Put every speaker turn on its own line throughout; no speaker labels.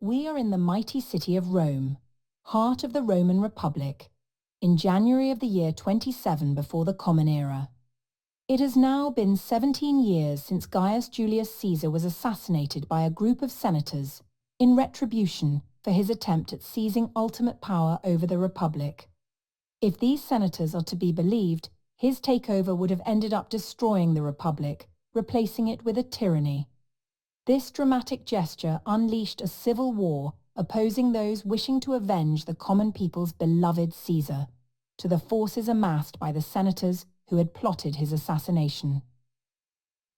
We are in the mighty city of Rome, heart of the Roman Republic, in January of the year 27 before the Common Era. It has now been 17 years since Gaius Julius Caesar was assassinated by a group of senators in retribution for his attempt at seizing ultimate power over the Republic. If these senators are to be believed, his takeover would have ended up destroying the Republic, replacing it with a tyranny. This dramatic gesture unleashed a civil war opposing those wishing to avenge the common people's beloved Caesar, to the forces amassed by the senators who had plotted his assassination.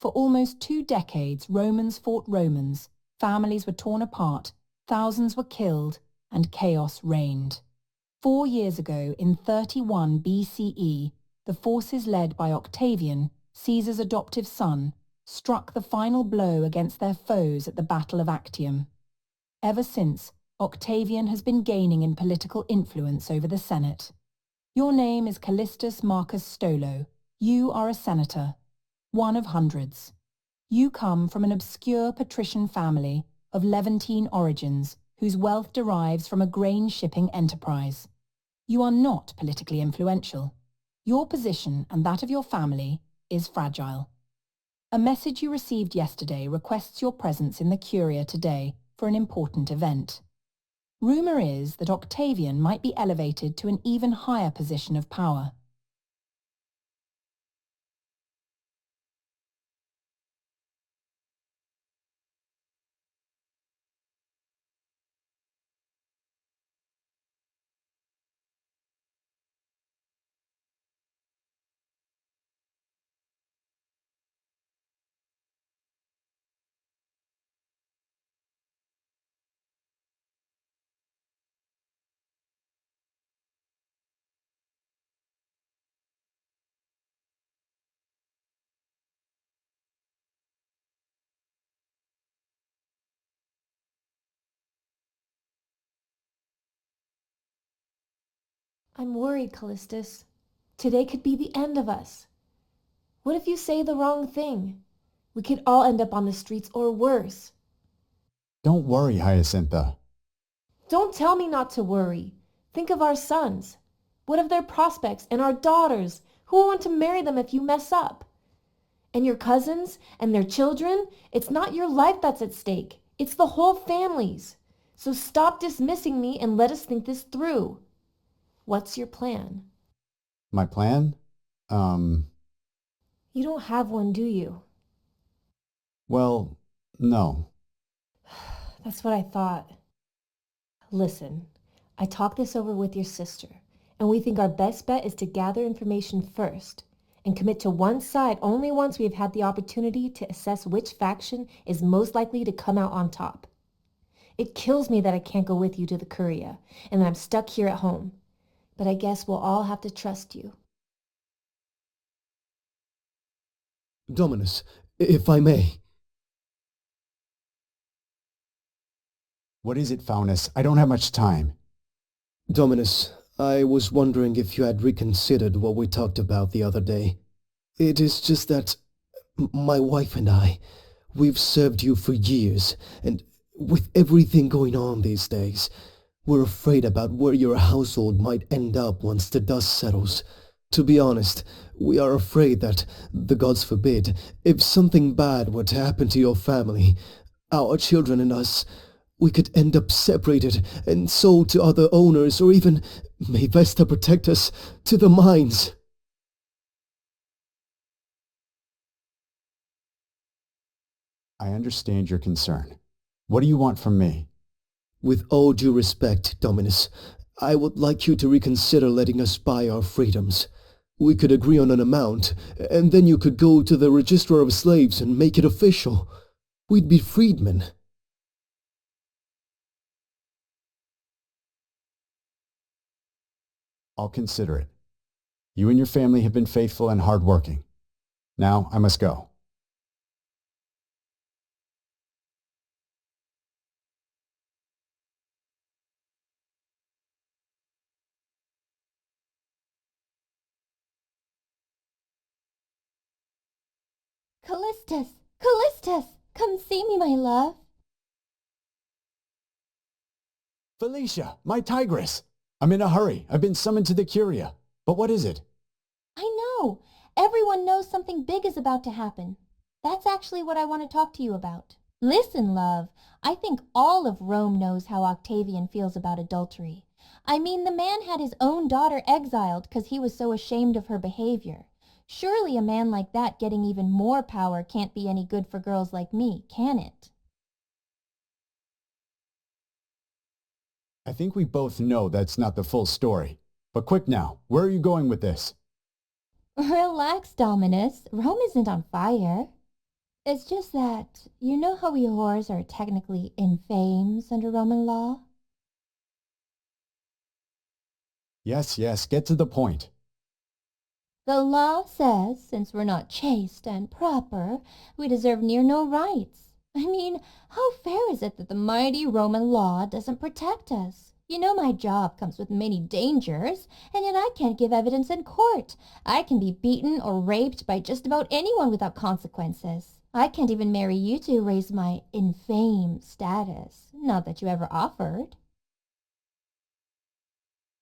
For almost 2 decades, Romans fought Romans, families were torn apart, thousands were killed, and chaos reigned. 4 years ago, in 31 BCE, the forces led by Octavian, Caesar's adoptive son, struck the final blow against their foes at the Battle of Actium. Ever since, Octavian has been gaining in political influence over the Senate. Your name is Callistus Marcus Stolo. You are a senator, one of hundreds. You come from an obscure patrician family of Levantine origins whose wealth derives from a grain shipping enterprise. You are not politically influential. Your position and that of your family is fragile. A message you received yesterday requests your presence in the Curia today for an important event. Rumor is that Octavian might be elevated to an even higher position of power.
I'm worried, Callistus. Today could be the end of us. What if you say the wrong thing? We could all end up on the streets or worse.
Don't worry, Hyacintha.
Don't tell me not to worry. Think of our sons. What of their prospects and our daughters? Who will want to marry them if you mess up? And your cousins and their children? It's not your life that's at stake. It's the whole family's. So stop dismissing me and let us think this through. What's your plan?
My plan?
You don't have one, do you?
Well, no.
That's what I thought. Listen, I talked this over with your sister, and we think our best bet is to gather information first and commit to one side only once we have had the opportunity to assess which faction is most likely to come out on top. It kills me that I can't go with you to the Curia, and that I'm stuck here at home. But I guess we'll all have to trust you.
Dominus, if I may.
What is it, Faunus? I don't have much time.
Dominus, I was wondering if you had reconsidered what we talked about the other day. It is just that my wife and we've served you for years, and with everything going on these days, we're afraid about where your household might end up once the dust settles. To be honest, we are afraid that, the gods forbid, if something bad were to happen to your family, our children and us, we could end up separated and sold to other owners, or even, may Vesta protect us, to the mines.
I understand your concern. What do you want from me?
With all due respect, Dominus, I would like you to reconsider letting us buy our freedoms. We could agree on an amount, and then you could go to the Registrar of Slaves and make it official. We'd be freedmen.
I'll consider it. You and your family have been faithful and hardworking. Now I must go.
Callistus! Callistus! Come see me, my love.
Felicia, my tigress! I'm in a hurry. I've been summoned to the Curia. But what is it?
I know. Everyone knows something big is about to happen. That's actually what I want to talk to you about. Listen, love. I think all of Rome knows how Octavian feels about adultery. I mean, the man had his own daughter exiled because he was so ashamed of her behavior. Surely a man like that getting even more power can't be any good for girls like me, can it?
I think we both know that's not the full story. But quick now, where are you going with this?
Relax, Dominus. Rome isn't on fire. It's just that, you know how we whores are technically infames under Roman law?
Yes, get to the point.
The law says, since we're not chaste and proper, we deserve near no rights. I mean, how fair is it that the mighty Roman law doesn't protect us? You know my job comes with many dangers, and yet I can't give evidence in court. I can be beaten or raped by just about anyone without consequences. I can't even marry you to raise my infame status. Not that you ever offered.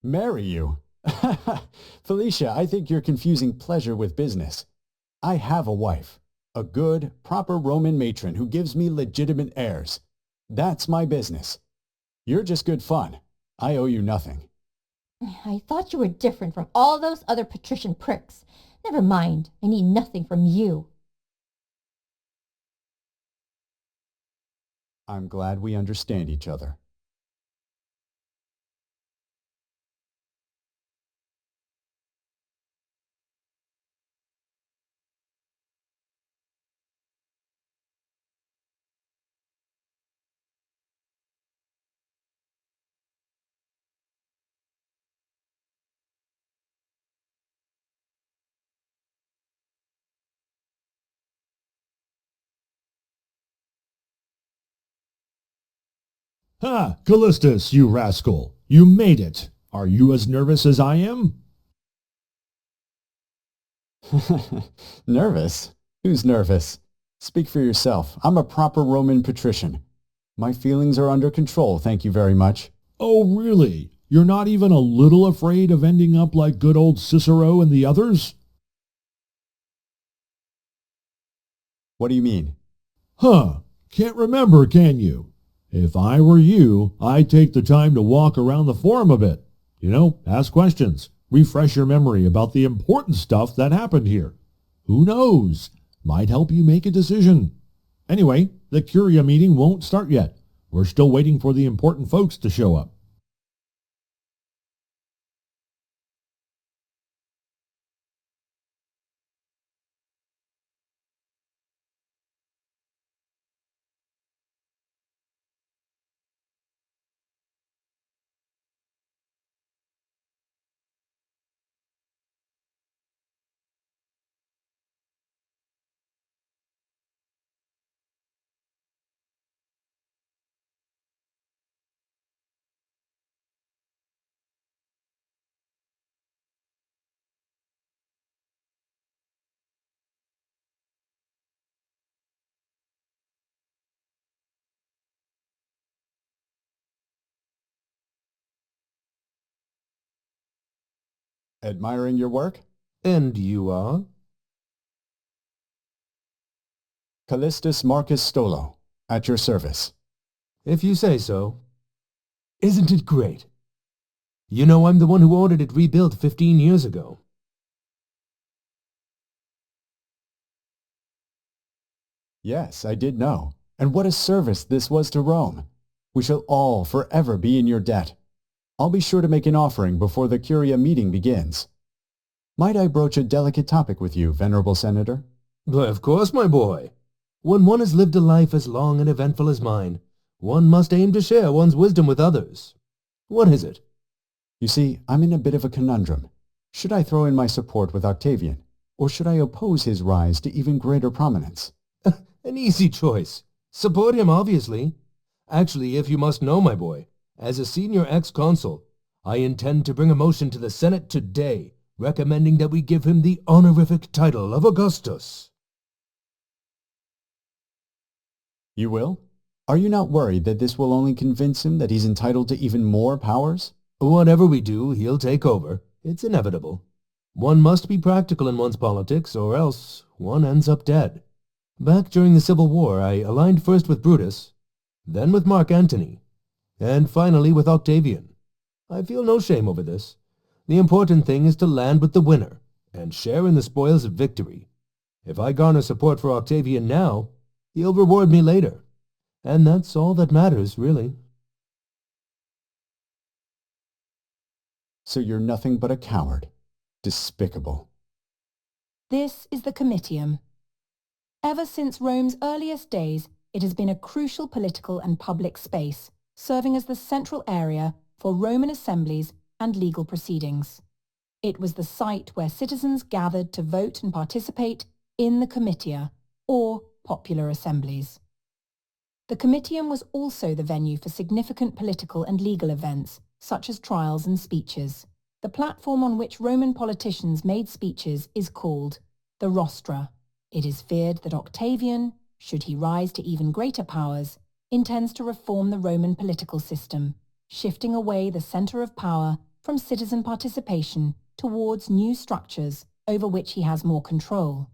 Marry you? Felicia, I think you're confusing pleasure with business. I have a wife. A good, proper Roman matron who gives me legitimate heirs. That's my business. You're just good fun. I owe you nothing.
I thought you were different from all those other patrician pricks. Never mind, I need nothing from you.
I'm glad we understand each other.
Ha! Callistus, you rascal! You made it! Are you as nervous as I am?
Nervous? Who's nervous? Speak for yourself. I'm a proper Roman patrician. My feelings are under control, thank you very much.
Oh, really? You're not even a little afraid of ending up like good old Cicero and the others?
What do you mean?
Huh. Can't remember, can you? If I were you, I'd take the time to walk around the forum a bit. You know, ask questions. Refresh your memory about the important stuff that happened here. Who knows? Might help you make a decision. Anyway, the Curia meeting won't start yet. We're still waiting for the important folks to show up.
Admiring your work?
And you are?
Callistus Marcus Stolo, at your service.
If you say so. Isn't it great? You know, I'm the one who ordered it rebuilt 15 years ago.
Yes, I did know. And what a service this was to Rome. We shall all forever be in your debt. I'll be sure to make an offering before the Curia meeting begins. Might I broach a delicate topic with you, Venerable Senator?
Of course, my boy. When one has lived a life as long and eventful as mine, one must aim to share one's wisdom with others. What is it?
You see, I'm in a bit of a conundrum. Should I throw in my support with Octavian, or should I oppose his rise to even greater prominence?
An easy choice. Support him, obviously. Actually, if you must know, my boy, as a senior ex-consul, I intend to bring a motion to the Senate today recommending that we give him the honorific title of Augustus.
You will? Are you not worried that this will only convince him that he's entitled to even more powers?
Whatever we do, he'll take over. It's inevitable. One must be practical in one's politics, or else one ends up dead. Back during the Civil War, I aligned first with Brutus, then with Mark Antony, and finally with Octavian. I feel no shame over this. The important thing is to land with the winner, and share in the spoils of victory. If I garner support for Octavian now, he'll reward me later. And that's all that matters, really.
So you're nothing but a coward. Despicable.
This is the Comitium. Ever since Rome's earliest days, it has been a crucial political and public space, serving as the central area for Roman assemblies and legal proceedings. It was the site where citizens gathered to vote and participate in the comitia, or popular assemblies. The Comitium was also the venue for significant political and legal events, such as trials and speeches. The platform on which Roman politicians made speeches is called the rostra. It is feared that Octavian, should he rise to even greater powers, intends to reform the Roman political system, shifting away the center of power from citizen participation towards new structures over which he has more control.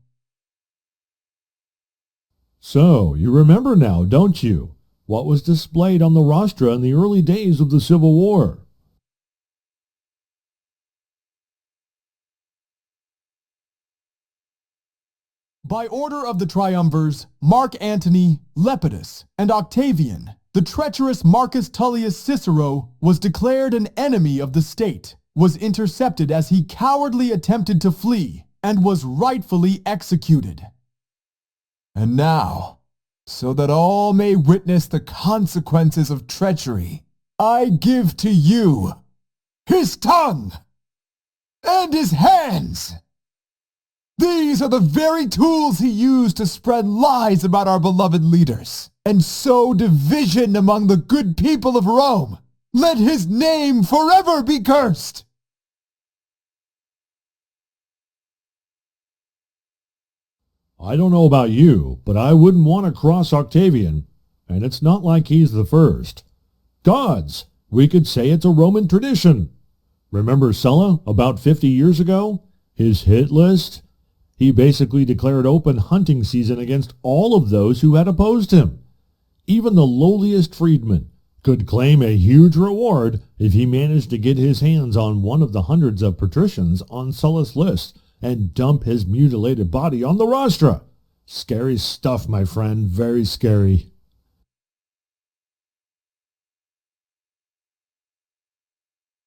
So, you remember now, don't you? What was displayed on the rostra in the early days of the Civil War?
By order of the triumvirs, Mark Antony, Lepidus, and Octavian, the treacherous Marcus Tullius Cicero was declared an enemy of the state, was intercepted as he cowardly attempted to flee, and was rightfully executed. And now, so that all may witness the consequences of treachery, I give to you his tongue and his hands. These are the very tools he used to spread lies about our beloved leaders and sow division among the good people of Rome. Let his name forever be cursed.
I don't know about you, but I wouldn't want to cross Octavian, and it's not like he's the first. Gods, we could say it's a Roman tradition. Remember Sulla about 50 years ago? His hit list? He basically declared open hunting season against all of those who had opposed him. Even the lowliest freedman could claim a huge reward if he managed to get his hands on one of the hundreds of patricians on Sulla's list and dump his mutilated body on the rostra. Scary stuff, my friend, very scary.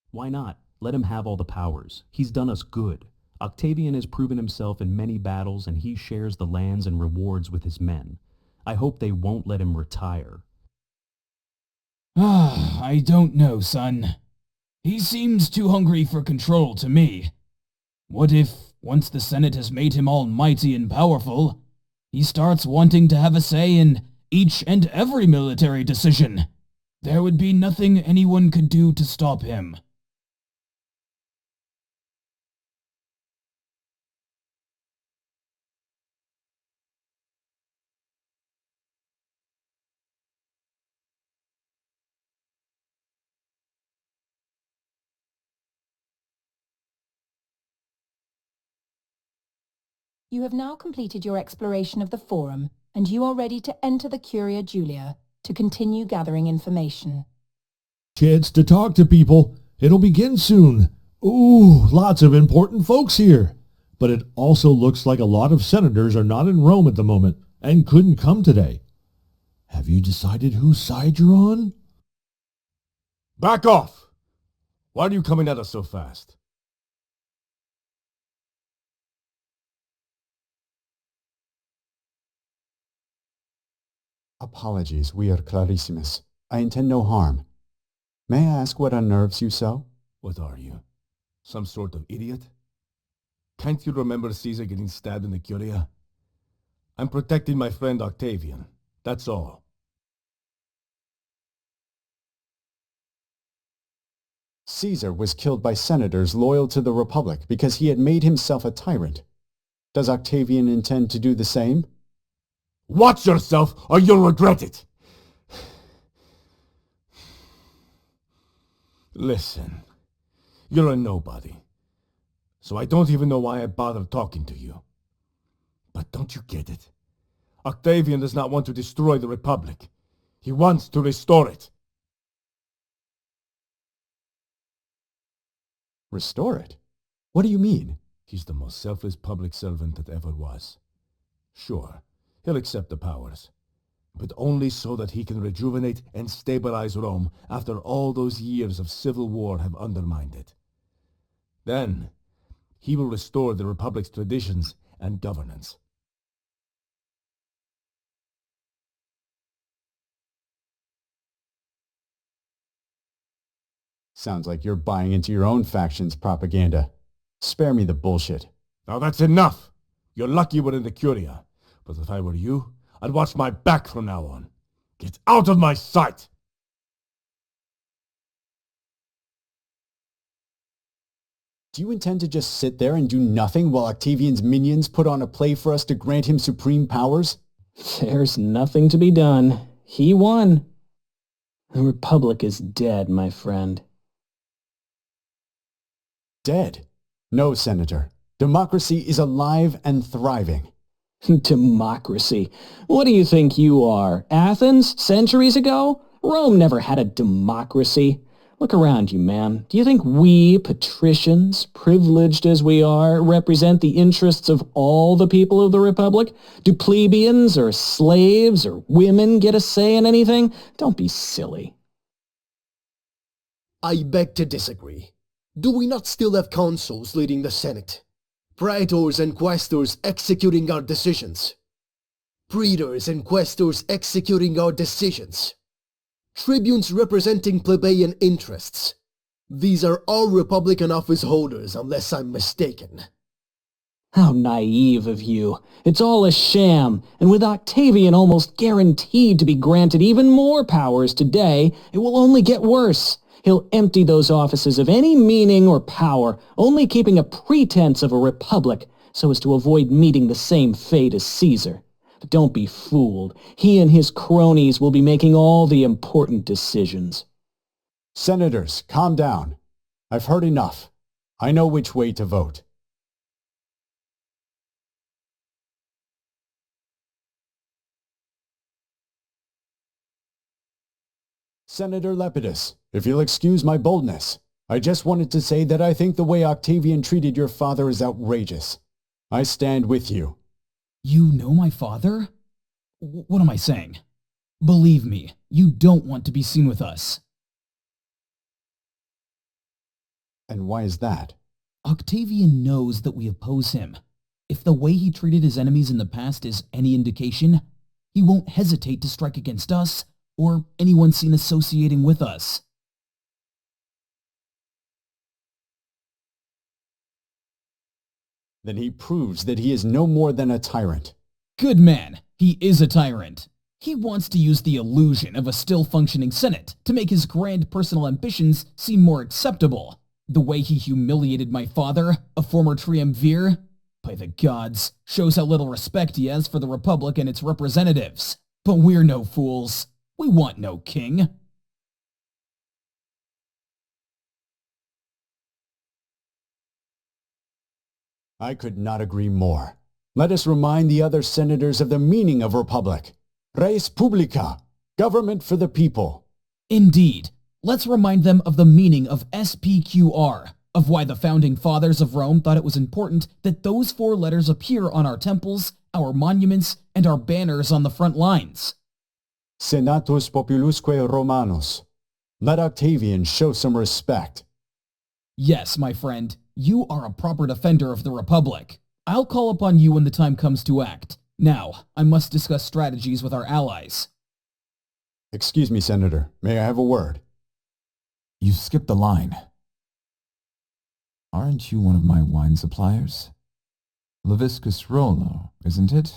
Why not? Let him have all the powers. He's done us good. Octavian has proven himself in many battles, and he shares the lands and rewards with his men. I hope they won't let him retire.
I don't know, son. He seems too hungry for control to me. What if, once the Senate has made him almighty and powerful, he starts wanting to have a say in each and every military decision? There would be nothing anyone could do to stop him.
You have now completed your exploration of the Forum, and you are ready to enter the Curia Julia to continue gathering information.
Chance to talk to people. It'll begin soon. Ooh, lots of important folks here. But it also looks like a lot of senators are not in Rome at the moment and couldn't come today. Have you decided whose side you're on?
Back off! Why are you coming at us so fast?
Apologies, we are clarissimus. I intend no harm. May I ask what unnerves you so?
What are you? Some sort of idiot? Can't you remember Caesar getting stabbed in the Curia? I'm protecting my friend Octavian. That's all.
Caesar was killed by senators loyal to the Republic because he had made himself a tyrant. Does Octavian intend to do the same?
Watch yourself or you'll regret it! Listen, you're a nobody, so I don't even know why I bothered talking to you. But don't you get it? Octavian does not want to destroy the Republic. He wants to restore it.
Restore it? What do you mean?
He's the most selfless public servant that ever was. Sure, he'll accept the powers, but only so that he can rejuvenate and stabilize Rome after all those years of civil war have undermined it. Then, he will restore the Republic's traditions and governance.
Sounds like you're buying into your own faction's propaganda. Spare me the bullshit.
Now that's enough! You're lucky we're in the Curia, but if I were you, I'd watch my back from now on. Get out of my sight!
Do you intend to just sit there and do nothing while Octavian's minions put on a play for us to grant him supreme powers?
There's nothing to be done. He won. The Republic is dead, my friend.
Dead? No, Senator. Democracy is alive and thriving.
Democracy. What do you think you are? Athens? Centuries ago? Rome never had a democracy. Look around you, man. Do you think we, patricians, privileged as we are, represent the interests of all the people of the Republic? Do plebeians or slaves or women get a say in anything? Don't be silly.
I beg to disagree. Do we not still have consuls leading the Senate? Praetors and quaestors executing our decisions? Praetors and quaestors executing our decisions? Tribunes representing plebeian interests? These are all Republican office holders, unless I'm mistaken.
How naive of you. It's all a sham, and with Octavian almost guaranteed to be granted even more powers today, it will only get worse. He'll empty those offices of any meaning or power, only keeping a pretense of a republic so as to avoid meeting the same fate as Caesar. But don't be fooled. He and his cronies will be making all the important decisions.
Senators, calm down. I've heard enough. I know which way to vote. Senator Lepidus, if you'll excuse my boldness, I just wanted to say that I think the way Octavian treated your father is outrageous. I stand with you.
You know my father? What am I saying? Believe me, you don't want to be seen with us.
And why is that?
Octavian knows that we oppose him. If the way he treated his enemies in the past is any indication, he won't hesitate to strike against us or anyone seen associating with us.
Then he proves that he is no more than a tyrant.
Good man, he is a tyrant. He wants to use the illusion of a still-functioning Senate to make his grand personal ambitions seem more acceptable. The way he humiliated my father, a former triumvir, by the gods, shows how little respect he has for the Republic and its representatives. But we're no fools. We want no king.
I could not agree more. Let us remind the other senators of the meaning of republic. Res publica, government for the people.
Indeed. Let's remind them of the meaning of SPQR, of why the founding fathers of Rome thought it was important that those 4 letters appear on our temples, our monuments, and our banners on the front lines.
Senatus populusque Romanos. Let Octavian show some respect.
Yes, my friend, you are a proper defender of the Republic. I'll call upon you when the time comes to act. Now, I must discuss strategies with our allies.
Excuse me, Senator. May I have a word?
You skipped the line. Aren't you one of my wine suppliers? Leviscus Rollo, isn't it?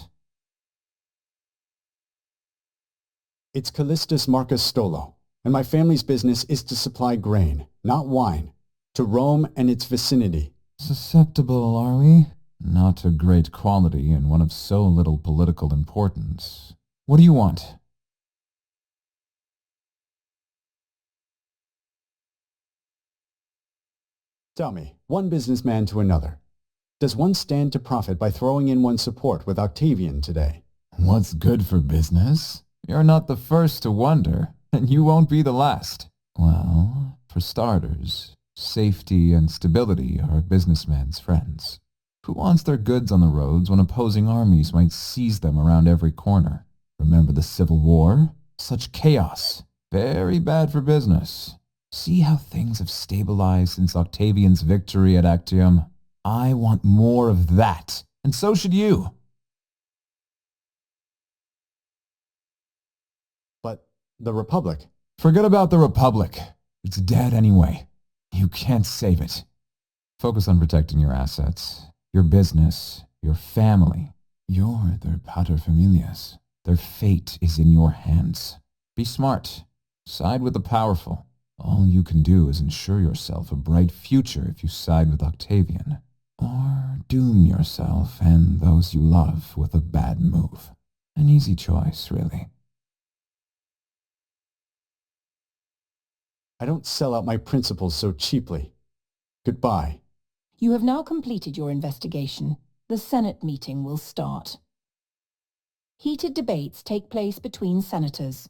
It's Callistus Marcus Stolo, and my family's business is to supply grain, not wine, to Rome and its vicinity.
Susceptible, are we? Not a great quality and one of so little political importance. What do you want?
Tell me, one businessman to another, does one stand to profit by throwing in one's support with Octavian today?
What's good for business? You're not the first to wonder, and you won't be the last. Well, for starters, safety and stability are businessmen's friends. Who wants their goods on the roads when opposing armies might seize them around every corner? Remember the Civil War? Such chaos. Very bad for business. See how things have stabilized since Octavian's victory at Actium? I want more of that, and so should you.
But the Republic?
Forget about the Republic. It's dead anyway. You can't save it. Focus on protecting your assets, your business, your family. You're their paterfamilias. Their fate is in your hands. Be smart. Side with the powerful. All you can do is ensure yourself a bright future if you side with Octavian. Or doom yourself and those you love with a bad move. An easy choice, really.
I don't sell out my principles so cheaply. Goodbye.
You have now completed your investigation. The Senate meeting will start. Heated debates take place between senators.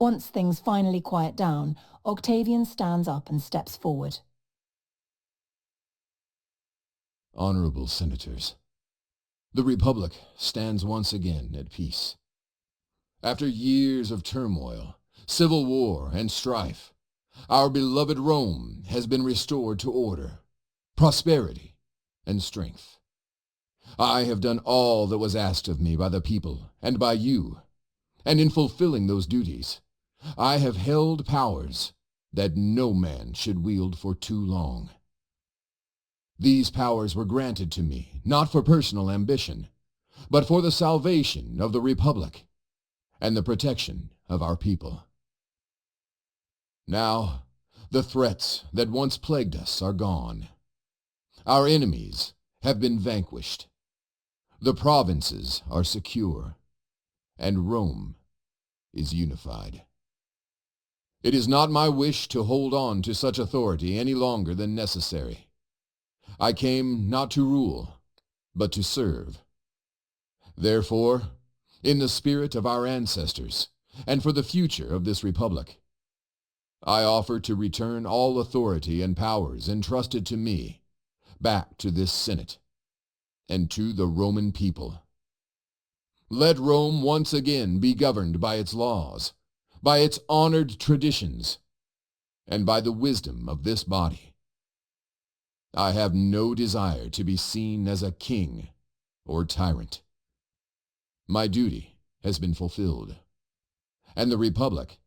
Once things finally quiet down, Octavian stands up and steps forward.
Honorable Senators, the Republic stands once again at peace. After years of turmoil, civil war, and strife, our beloved Rome has been restored to order, prosperity, and strength. I have done all that was asked of me by the people and by you, and in fulfilling those duties, I have held powers that no man should wield for too long. These powers were granted to me not for personal ambition, but for the salvation of the Republic and the protection of our people. Now, the threats that once plagued us are gone. Our enemies have been vanquished. The provinces are secure, and Rome is unified. It is not my wish to hold on to such authority any longer than necessary. I came not to rule, but to serve. Therefore, in the spirit of our ancestors, and for the future of this republic, I offer to return all authority and powers entrusted to me back to this Senate and to the Roman people. Let Rome once again be governed by its laws, by its honored traditions, and by the wisdom of this body. I have no desire to be seen as a king or tyrant. My duty has been fulfilled, and the Republic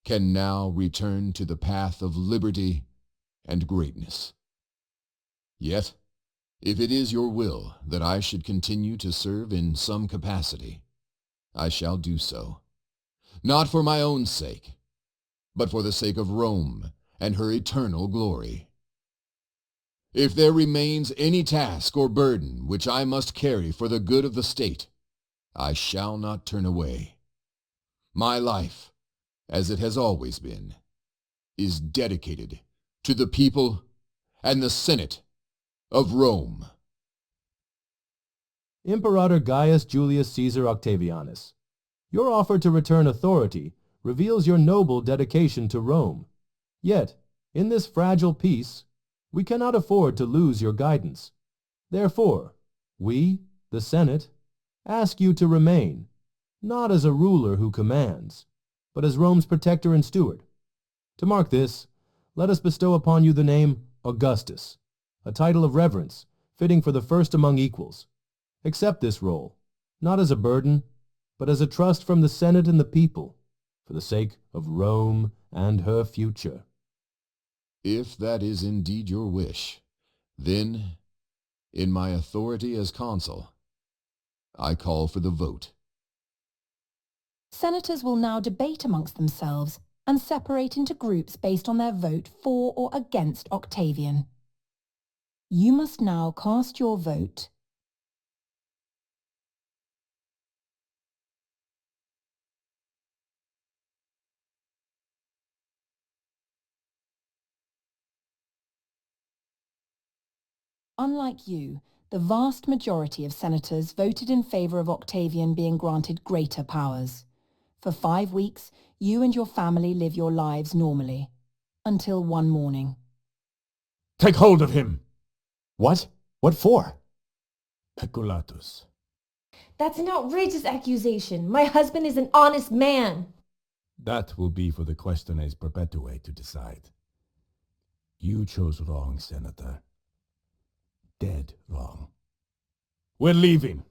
can now return to the path of liberty and greatness. Yet, if it is your will that I should continue to serve in some capacity, I shall do so, not for my own sake, but for the sake of Rome and her eternal glory. If there remains any task or burden which I must carry for the good of the state, I shall not turn away. My life, as it has always been, is dedicated to the people and the Senate of Rome.
Imperator Gaius Julius Caesar Octavianus, your offer to return authority reveals your noble dedication to Rome. Yet, in this fragile peace, we cannot afford to lose your guidance. Therefore, we, the Senate, ask you to remain, not as a ruler who commands, but as Rome's protector and steward. To mark this, let us bestow upon you the name Augustus, a title of reverence fitting for the first among equals. Accept this role, not as a burden, but as a trust from the Senate and the people, for the sake of Rome and her future.
If that is indeed your wish, then, in my authority as consul, I call for the vote.
Senators will now debate amongst themselves and separate into groups based on their vote for or against Octavian. You must now cast your vote Unlike you, the vast majority of senators voted in favor of Octavian being granted greater powers. For 5 weeks, you and your family live your lives normally. Until one morning.
Take hold of him!
What? What for?
Peculatus.
That's an outrageous accusation. My husband is an honest man.
That will be for the questiones perpetue to decide. You chose wrong, Senator. Dead wrong. We're leaving.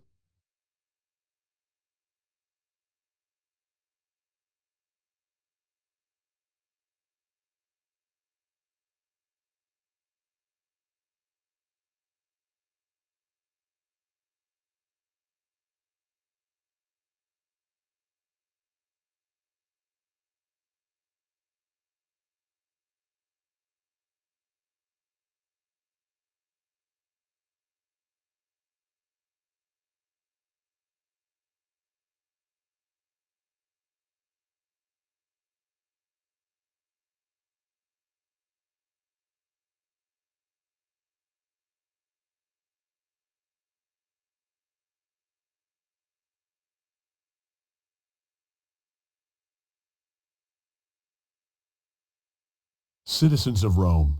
Citizens of Rome,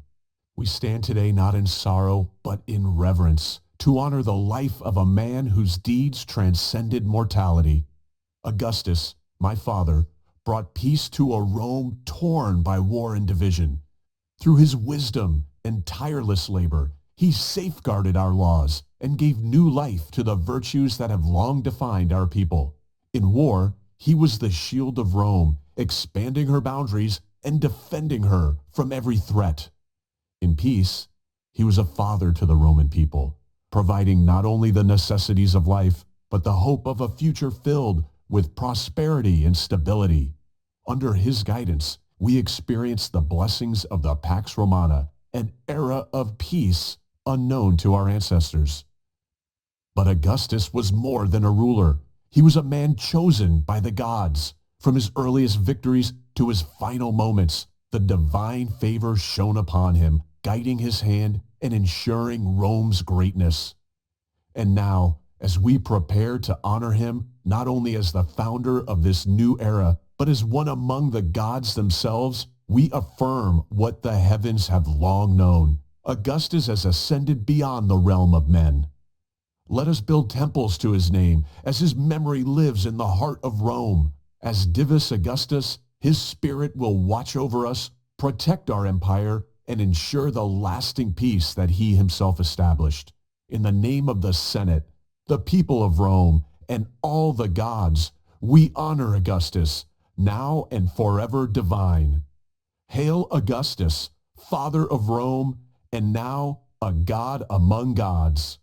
we stand today not in sorrow, but in reverence, to honor the life of a man whose deeds transcended mortality. Augustus, my father, brought peace to a Rome torn by war and division. Through his wisdom and tireless labor, he safeguarded our laws and gave new life to the virtues that have long defined our people. In war, he was the shield of Rome, expanding her boundaries and defending her from every threat. In peace, he was a father to the Roman people, providing not only the necessities of life, but the hope of a future filled with prosperity and stability. Under his guidance, we experienced the blessings of the Pax Romana, an era of peace unknown to our ancestors. But Augustus was more than a ruler. He was a man chosen by the gods. From his earliest victories to his final moments, the divine favor shone upon him, guiding his hand and ensuring Rome's greatness. And now, as we prepare to honor him, not only as the founder of this new era, but as one among the gods themselves, we affirm what the heavens have long known. Augustus has ascended beyond the realm of men. Let us build temples to his name, as his memory lives in the heart of Rome. As Divus Augustus, his spirit will watch over us, protect our empire, and ensure the lasting peace that he himself established. In the name of the Senate, the people of Rome, and all the gods, we honor Augustus, now and forever divine. Hail Augustus, father of Rome, and now a god among gods.